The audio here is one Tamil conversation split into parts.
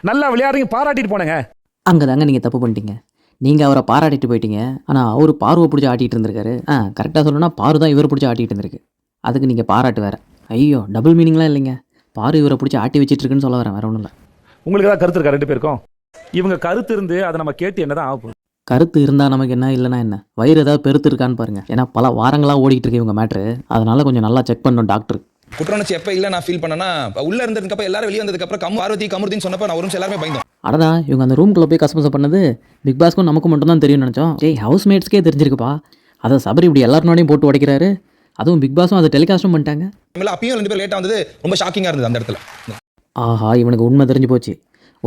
நல்லா விளையாடுறீங்க, பாராட்டிட்டு போனேங்க. அங்கே தாங்க நீங்கள் தப்பு பண்ணிட்டீங்க. நீங்கள் அவரை பாராட்டிட்டு போயிட்டீங்க. ஆனால் அவர் பார்வை பிடிச்சி ஆட்டிகிட்டு இருந்திருக்காரு. கரெக்டாக சொல்லணும்னா பாரு தான் இவர் பிடிச்சி ஆட்டிகிட்டு இருந்திருக்கு. அதுக்கு நீங்கள் பாராட்டு வேறு. ஐயோ, டபுள் மீனிங்லாம் இல்லைங்க. பாரு இவரை பிடிச்சி ஆட்டி வச்சிட்டு இருக்குன்னு சொல்ல வரேன், வேற ஒன்றும் இல்லை. உங்களுக்கு ஏதாவது கருத்து இருக்கா 2 பேருக்கும்? இவங்க கருத்து இருந்து அதை நம்ம கேட்டு என்னதான் ஆக போகுது? கருத்து இருந்தால் நமக்கு என்ன, இல்லைனா என்ன? வயிறு ஏதாவது பெருத்து இருக்கான்னு பாருங்கள். ஏன்னா பல வாரங்களாக ஓடிட்டு இருக்கு இவங்க மேட்ரு. அதனால் கொஞ்சம் நல்லா செக் பண்ணணும் டாக்டர். குற்றணுச்சு எப்போ இல்லை நான் ஃபீல் பண்ணேன்னா, உள்ளே இருந்ததுக்கப்புறம் எல்லாரும் வெளியே வந்ததுக்கப்புறம் பார்வதி கமருதின்னு சொன்னப்போ நான் ஒரு நிமிஷம் எல்லாருமே பயந்தோம். அடடா, இவங்க அந்த ரூம்குள்ளே போய் கசபச பண்ணது பிக் பாஸ்க்கும் நமக்கு மட்டும் தான் தெரியும்னு நினச்சோம். ஹவுஸ்மேட்ஸ்க்கே தெரிஞ்சிருக்குப்பா. அதை சபரி இப்படி எல்லாருனோடையும் போட்டு உடைக்கிறாரு. அதுவும் பிக் பாஸும் அதை டெலிகாஸ்டும் பண்ணிட்டாங்க. அப்பயும் 2 பேர் லேட்டாக வந்தது ரொம்ப ஷாக்கிங்காக இருந்தது அந்த இடத்துல. ஆஹா, இவனுக்கு உண்மை தெரிஞ்சு போச்சு.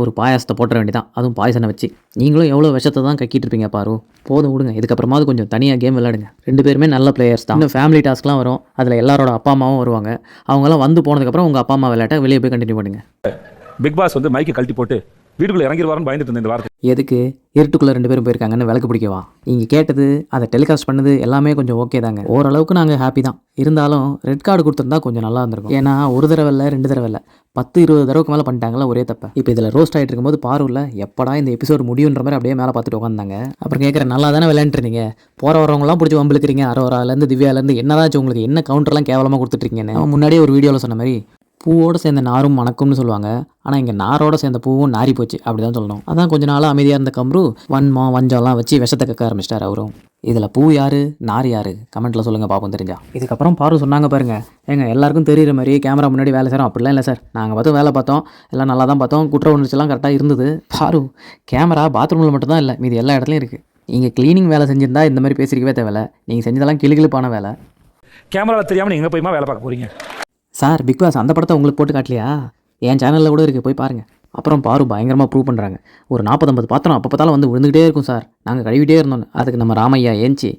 ஒரு பாயாசத்தை போட்டுற வேண்டியதான், அதுவும் பாயசனை வச்சு. நீங்களும் எவ்வளோ விஷத்தை தான் கக்கிட்டு இருப்பீங்க பாரு. போதும் விடுங்க, இதுக்கப்புறமாவது கொஞ்சம் தனியாக கேம் விளையாடுங்க. 2 பேருமே நல்ல பிளேயர்ஸ் தான். இன்னும் ஃபேமிலி டாஸ்க்லாம் வரும், அதில் எல்லாரோட அப்பா அம்மாவும் வருவாங்க. அவங்களாம் வந்து போனதுக்கப்புறம் உங்கள் அப்பா அம்மா விளையாட்ட வெளியே போய் கண்டினியூ பண்ணுங்க. பிக் பாஸ் வந்து மைக்கை கழட்டி போட்டு வீட்டுக்குள்ள இறங்கிடுவாருன்னு பயந்துட்டு இருந்தேன் இந்த வாரத்தை. எதுக்கு? இருட்டுக்குள்ளே 2 பேரும் போயிருக்காங்கன்னு விளக்கு பிடிக்கவா? நீங்கள் கேட்டது, அதை டெலிகாஸ்ட் பண்ணது எல்லாமே கொஞ்சம் ஓகே தாங்க. ஓரளவுக்கு நாங்கள் ஹாப்பி தான். இருந்தாலும் ரெட் கார்டு கொடுத்துருந்தா கொஞ்சம் நல்லா இருந்திருக்கும். ஏன்னா ஒரு தடவை இல்லை, 2 தடவை இல்லை, 10-20 தடவைக்கு மேலே பண்ணிட்டாங்களா ஒரே தப்ப. இப்போ இதில் ரோஸ்ட் ஆகிட்டு இருக்கும்போது பாருல எப்படா இந்த எபிசோடு முடியுன்ற மாதிரி அப்படியே மேலே பார்த்துட்டு உட்காந்தாங்க. அப்புறம் கேட்குறேன், நல்லா தானே விளையாண்டுருந்தீங்க, போகிற வரவங்களாம் பிடிச்சி வம்பிழுக்கிறீங்க. அரோராலேருந்து திவ்யாலேருந்து என்னதாச்சும் உங்களுக்கு என்ன கவுண்டர்லாம் கேவலமாக கொடுத்துட்ருக்கீங்கன்னு முன்னாடியே ஒரு வீடியோவில் சொன்ன மாதிரி பூவோடு சேர்ந்த நாரும் மணக்கும்னு சொல்லுவாங்க. ஆனால் இங்கே நாரோட சேர்ந்த பூவும் நாரி போச்சு, அப்படி தான் சொல்லணும். அதான் கொஞ்ச நாளாக அமைதியாக இருந்த கம்ரு வன்மம் வஞ்சம்லாம் வச்சு விஷத்தை கக்க ஆரம்பிச்சிட்டார் அவரும். இதில் பூ யார், நார் யார், கமெண்ட்டில் சொல்லுங்கள் பார்ப்போம் தெரிஞ்சா. இதுக்கப்புறம் பாரு சொன்னாங்க பாருங்க, எங்க எல்லாருக்கும் தெரிகிற மாதிரி கேமரா முன்னாடி வேலை செய்கிறோம். அப்படிலாம் இல்லை சார், நாங்கள் பார்த்து வேலை பார்த்தோம், எல்லாம் நல்லா தான் பார்த்தோம், குற்ற உணர்ச்சிலாம் கரெக்டாக இருந்தது. பாரு, கேமரா பாத்ரூமில் மட்டும் தான் இல்லை, மீது எல்லா இடத்துலையும் இருக்குது. நீங்கள் க்ளீனிங் வேலை செஞ்சிருந்தா இந்த மாதிரி பேசிக்கவே தேவையில்லை. நீங்கள் செஞ்சதெல்லாம் கிளுகிளுப்பான வேலை. கேமராவில் தெரியாமல் நீங்கள் எங்கே போய்மா வேலை பார்க்க போகிறீங்க? சார், பிக் பாஸ் அந்த படத்தை உங்களுக்கு போட்டு காட்டலையா? என் சேனலில் கூட இருக்குது, போய் பாருங்கள். அப்புறம் பாரு பயங்கரமாக ப்ரூவ் பண்ணுறாங்க. ஒரு 40-50 பாத்திரம் அப்போ பார்த்தாலும் வந்து விழுந்துகிட்டே இருக்கும் சார், நாங்கள் கழுவிட்டே இருந்தோம். அதுக்கு நம்ம ராமையா ஏஞ்சி,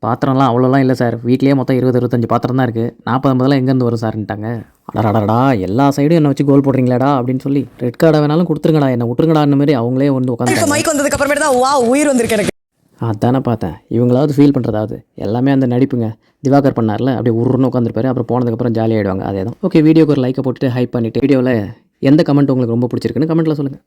பாத்திரம்லாம் அவ்வளோலாம் இல்லை சார், வீட்லேயே மொத்தம் 20-25 பாத்திரம் தான் இருக்குது, 40-50 எங்கேருந்து வரும் சார்ன்ட்டாங்க. அடடா, எல்லா சைடும் என்னை வச்சு கோல் போடுறீங்களாடா அப்படின்னு சொல்லி ரெட் கார்டை வேணாலும் கொடுத்துருங்கடா, என்னை விட்டுருங்கடான்னு மாதிரி அவங்களே வந்து உட்காந்து மைக் வந்ததுக்கு அப்புறமேட்டு தான் வா உயிர் வந்திருக்கு எனக்கு. அதானே பார்த்தேன், இவங்களாவது ஃபீல் பண்ணுறதாவது. எல்லாமே அந்த நடிப்புங்க. திவாகர் பண்ணார்ல, அப்படியே உருன்னு உட்காந்துருப்பாரு, அப்புறம் போனதுக்கப்புறம் ஜாலியாகிடுவாங்க. அதே தான். ஓகே, வீடியோக்கு ஒரு லைக்கை போட்டுட்டு ஹைப் பண்ணிவிட்டு வீடியோவில் எந்த கமெண்ட் உங்களுக்கு ரொம்ப பிடிச்சிருக்குன்னு கமெண்ட்டில் சொல்லுங்கள்.